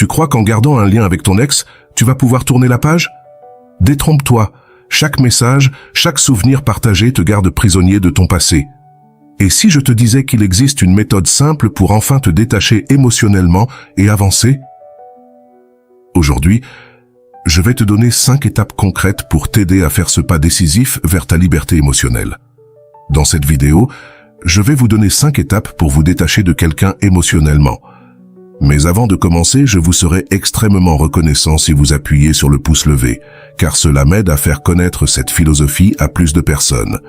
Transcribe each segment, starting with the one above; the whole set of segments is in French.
Tu crois qu'en gardant un lien avec ton ex, tu vas pouvoir tourner la page? Détrompe-toi. Chaque message, chaque souvenir partagé te garde prisonnier de ton passé. Et si je te disais qu'il existe une méthode simple pour enfin te détacher émotionnellement et avancer? Aujourd'hui, je vais te donner 5 étapes concrètes pour t'aider à faire ce pas décisif vers ta liberté émotionnelle. Dans cette vidéo, je vais vous donner 5 étapes pour vous détacher de quelqu'un émotionnellement. Mais avant de commencer, je vous serai extrêmement reconnaissant si vous appuyez sur le pouce levé, car cela m'aide à faire connaître cette philosophie à plus de personnes.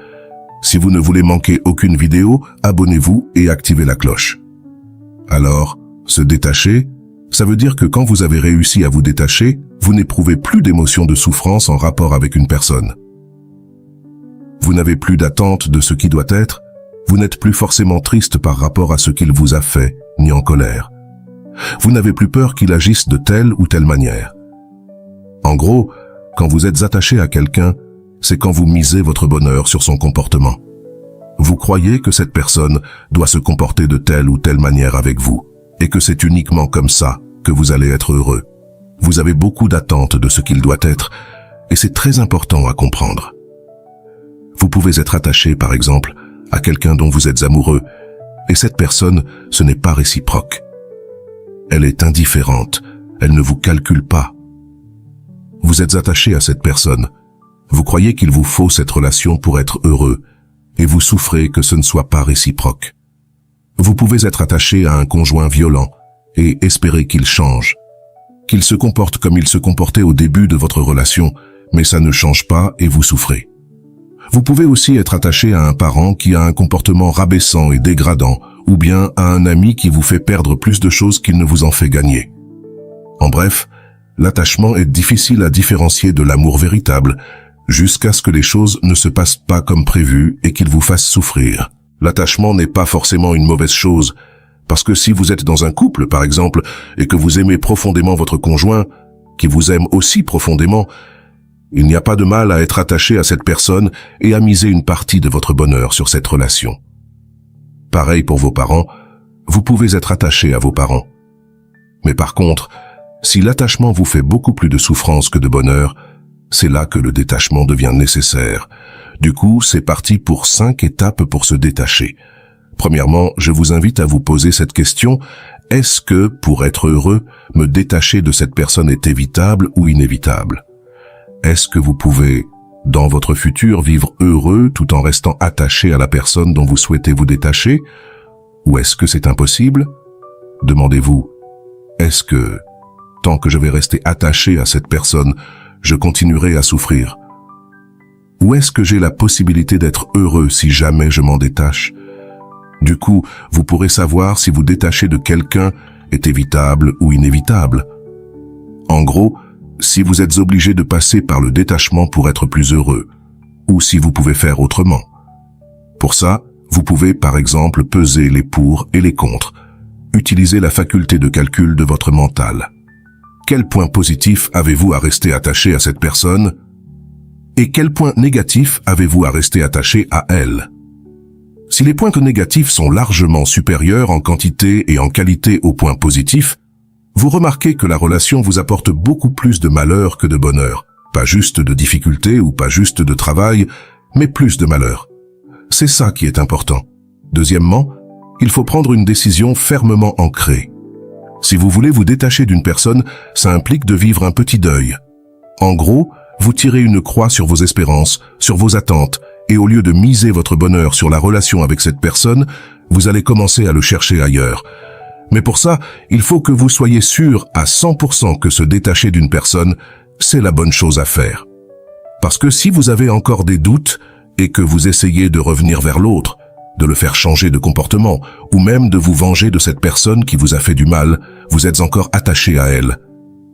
Si vous ne voulez manquer aucune vidéo, abonnez-vous et activez la cloche. Alors, se détacher, ça veut dire que quand vous avez réussi à vous détacher, vous n'éprouvez plus d'émotion de souffrance en rapport avec une personne. Vous n'avez plus d'attente de ce qui doit être, vous n'êtes plus forcément triste par rapport à ce qu'il vous a fait, ni en colère. Vous n'avez plus peur qu'il agisse de telle ou telle manière. En gros, quand vous êtes attaché à quelqu'un, c'est quand vous misez votre bonheur sur son comportement. Vous croyez que cette personne doit se comporter de telle ou telle manière avec vous, et que c'est uniquement comme ça que vous allez être heureux. Vous avez beaucoup d'attentes de ce qu'il doit être, et c'est très important à comprendre. Vous pouvez être attaché, par exemple, à quelqu'un dont vous êtes amoureux, et cette personne, ce n'est pas réciproque. Elle est indifférente, elle ne vous calcule pas. Vous êtes attaché à cette personne. Vous croyez qu'il vous faut cette relation pour être heureux, et vous souffrez que ce ne soit pas réciproque. Vous pouvez être attaché à un conjoint violent et espérer qu'il change, qu'il se comporte comme il se comportait au début de votre relation, mais ça ne change pas et vous souffrez. Vous pouvez aussi être attaché à un parent qui a un comportement rabaissant et dégradant, ou bien à un ami qui vous fait perdre plus de choses qu'il ne vous en fait gagner. En bref, l'attachement est difficile à différencier de l'amour véritable, jusqu'à ce que les choses ne se passent pas comme prévu et qu'il vous fasse souffrir. L'attachement n'est pas forcément une mauvaise chose, parce que si vous êtes dans un couple, par exemple, et que vous aimez profondément votre conjoint, qui vous aime aussi profondément, il n'y a pas de mal à être attaché à cette personne et à miser une partie de votre bonheur sur cette relation. Pareil pour vos parents, vous pouvez être attaché à vos parents. Mais par contre, si l'attachement vous fait beaucoup plus de souffrance que de bonheur, c'est là que le détachement devient nécessaire. Du coup, c'est parti pour 5 étapes pour se détacher. Premièrement, je vous invite à vous poser cette question. Est-ce que, pour être heureux, me détacher de cette personne est évitable ou inévitable? Est-ce que vous pouvez, dans votre futur, vivre heureux tout en restant attaché à la personne dont vous souhaitez vous détacher? Ou est-ce que c'est impossible? Demandez-vous, est-ce que, tant que je vais rester attaché à cette personne, je continuerai à souffrir? Ou est-ce que j'ai la possibilité d'être heureux si jamais je m'en détache? Du coup, vous pourrez savoir si vous détacher de quelqu'un est évitable ou inévitable. En gros, si vous êtes obligé de passer par le détachement pour être plus heureux, ou si vous pouvez faire autrement. Pour ça, vous pouvez par exemple peser les pour et les contre, utiliser la faculté de calcul de votre mental. Quel point positif avez-vous à rester attaché à cette personne? Et quel point négatif avez-vous à rester attaché à elle? Si les points négatifs sont largement supérieurs en quantité et en qualité aux points positifs, vous remarquez que la relation vous apporte beaucoup plus de malheur que de bonheur. Pas juste de difficultés ou pas juste de travail, mais plus de malheur. C'est ça qui est important. Deuxièmement, il faut prendre une décision fermement ancrée. Si vous voulez vous détacher d'une personne, ça implique de vivre un petit deuil. En gros, vous tirez une croix sur vos espérances, sur vos attentes, et au lieu de miser votre bonheur sur la relation avec cette personne, vous allez commencer à le chercher ailleurs. Mais pour ça, il faut que vous soyez sûr à 100% que se détacher d'une personne, c'est la bonne chose à faire. Parce que si vous avez encore des doutes et que vous essayez de revenir vers l'autre, de le faire changer de comportement, ou même de vous venger de cette personne qui vous a fait du mal, vous êtes encore attaché à elle.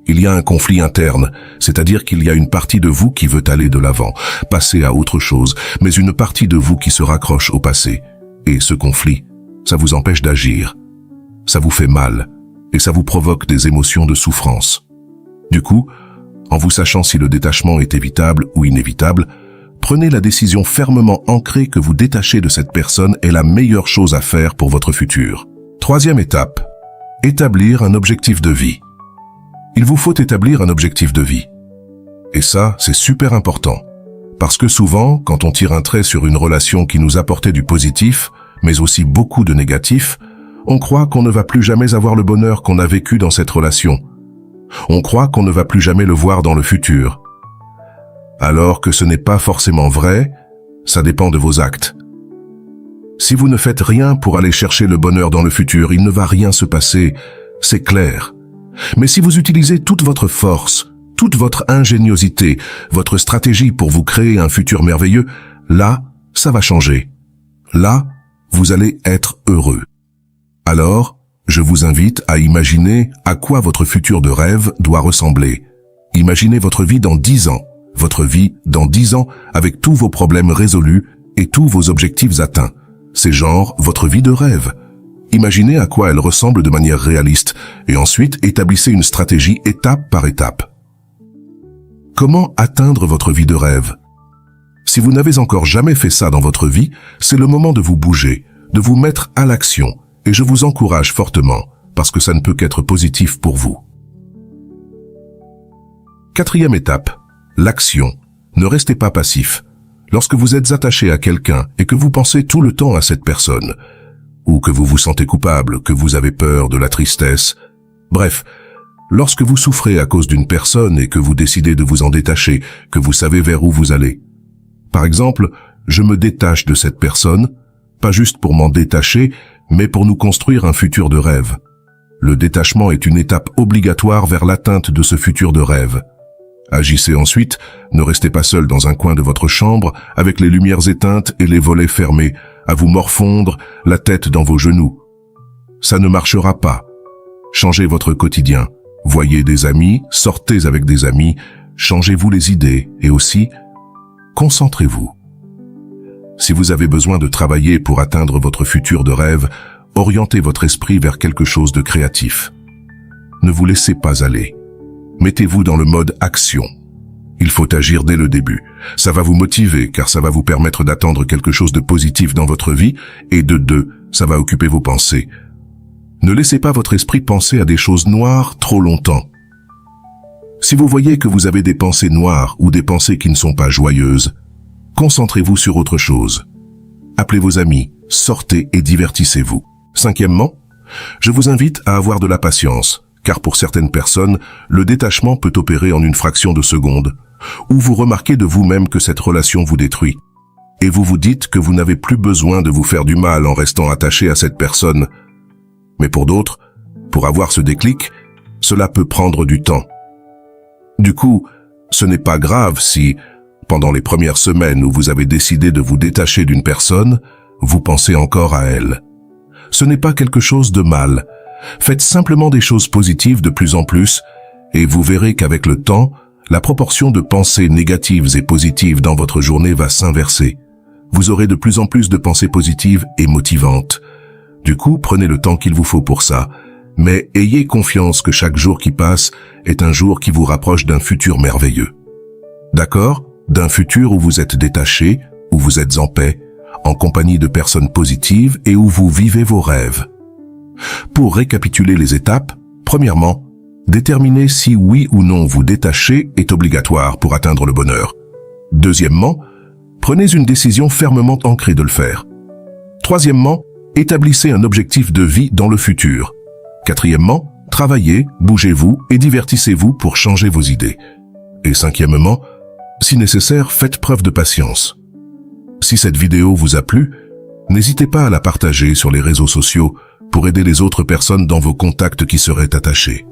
Il y a un conflit interne, c'est-à-dire qu'il y a une partie de vous qui veut aller de l'avant, passer à autre chose, mais une partie de vous qui se raccroche au passé. Et ce conflit, ça vous empêche d'agir. Ça vous fait mal, et ça vous provoque des émotions de souffrance. Du coup, en vous sachant si le détachement est évitable ou inévitable, prenez la décision fermement ancrée que vous détacher de cette personne est la meilleure chose à faire pour votre futur. Troisième étape, établir un objectif de vie. il vous faut établir un objectif de vie. Et ça, c'est super important. Parce que souvent, quand on tire un trait sur une relation qui nous apportait du positif, mais aussi beaucoup de négatif, on croit qu'on ne va plus jamais avoir le bonheur qu'on a vécu dans cette relation. On croit qu'on ne va plus jamais le voir dans le futur. Alors que ce n'est pas forcément vrai, ça dépend de vos actes. Si vous ne faites rien pour aller chercher le bonheur dans le futur, il ne va rien se passer, c'est clair. Mais si vous utilisez toute votre force, toute votre ingéniosité, votre stratégie pour vous créer un futur merveilleux, là, ça va changer. Là, vous allez être heureux. Alors, je vous invite à imaginer à quoi votre futur de rêve doit ressembler. Imaginez votre vie dans 10 ans. Votre vie dans 10 ans avec tous vos problèmes résolus et tous vos objectifs atteints. C'est genre votre vie de rêve. Imaginez à quoi elle ressemble de manière réaliste et ensuite établissez une stratégie étape par étape. Comment atteindre votre vie de rêve? Si vous n'avez encore jamais fait ça dans votre vie, c'est le moment de vous bouger, de vous mettre à l'action et je vous encourage fortement parce que ça ne peut qu'être positif pour vous. 4e étape, l'action. Ne restez pas passif. Lorsque vous êtes attaché à quelqu'un et que vous pensez tout le temps à cette personne, ou que vous vous sentez coupable, que vous avez peur de la tristesse, bref, lorsque vous souffrez à cause d'une personne et que vous décidez de vous en détacher, que vous savez vers où vous allez. Par exemple, je me détache de cette personne, pas juste pour m'en détacher, mais pour nous construire un futur de rêve. Le détachement est une étape obligatoire vers l'atteinte de ce futur de rêve. Agissez ensuite, ne restez pas seul dans un coin de votre chambre, avec les lumières éteintes et les volets fermés, à vous morfondre, la tête dans vos genoux. Ça ne marchera pas. Changez votre quotidien. Voyez des amis, sortez avec des amis, changez-vous les idées et aussi, concentrez-vous. Si vous avez besoin de travailler pour atteindre votre futur de rêve, orientez votre esprit vers quelque chose de créatif. Ne vous laissez pas aller. Mettez-vous dans le mode action. Il faut agir dès le début. Ça va vous motiver car ça va vous permettre d'attendre quelque chose de positif dans votre vie et de 2, ça va occuper vos pensées. Ne laissez pas votre esprit penser à des choses noires trop longtemps. Si vous voyez que vous avez des pensées noires ou des pensées qui ne sont pas joyeuses, concentrez-vous sur autre chose. Appelez vos amis, sortez et divertissez-vous. 5e, je vous invite à avoir de la patience, car pour certaines personnes, le détachement peut opérer en une fraction de seconde, ou vous remarquez de vous-même que cette relation vous détruit, et vous vous dites que vous n'avez plus besoin de vous faire du mal en restant attaché à cette personne. Mais pour d'autres, pour avoir ce déclic, cela peut prendre du temps. Du coup, ce n'est pas grave si, pendant les premières semaines où vous avez décidé de vous détacher d'une personne, vous pensez encore à elle. Ce n'est pas quelque chose de mal. Faites simplement des choses positives de plus en plus, et vous verrez qu'avec le temps, la proportion de pensées négatives et positives dans votre journée va s'inverser. Vous aurez de plus en plus de pensées positives et motivantes. Du coup, prenez le temps qu'il vous faut pour ça, mais ayez confiance que chaque jour qui passe est un jour qui vous rapproche d'un futur merveilleux. D'accord? D'un futur où vous êtes détaché, où vous êtes en paix, en compagnie de personnes positives et où vous vivez vos rêves. Pour récapituler les étapes, premièrement, déterminez si oui ou non vous détacher est obligatoire pour atteindre le bonheur. Deuxièmement, prenez une décision fermement ancrée de le faire. Troisièmement, établissez un objectif de vie dans le futur. Quatrièmement, travaillez, bougez-vous et divertissez-vous pour changer vos idées. Et cinquièmement, si nécessaire, faites preuve de patience. Si cette vidéo vous a plu, n'hésitez pas à la partager sur les réseaux sociaux pour aider les autres personnes dans vos contacts qui seraient attachés.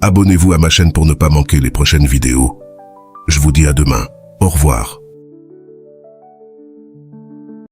Abonnez-vous à ma chaîne pour ne pas manquer les prochaines vidéos. Je vous dis à demain. Au revoir.